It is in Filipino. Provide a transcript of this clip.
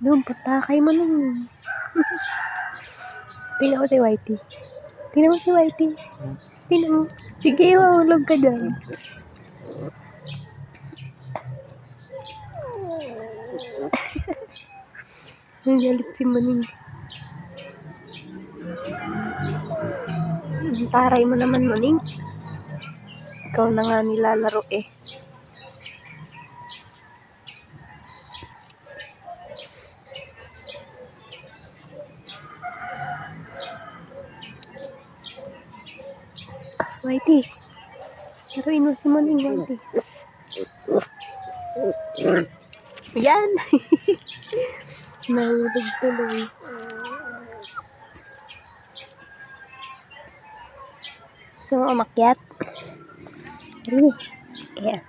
Doon, patakay mo nun. Tingnan mo si Whitey. Tingnan mo si Whitey. Tingnan mo. Sige, mahulog ka dyan. Ang galit si Maning. Ang taray mo naman, Maning. Ikaw na nga nilalaro eh. Whitey. Laruin mo si Maning, Whitey. Yan! Nahulog tuloy. So, umakyat. Sige. Yeah.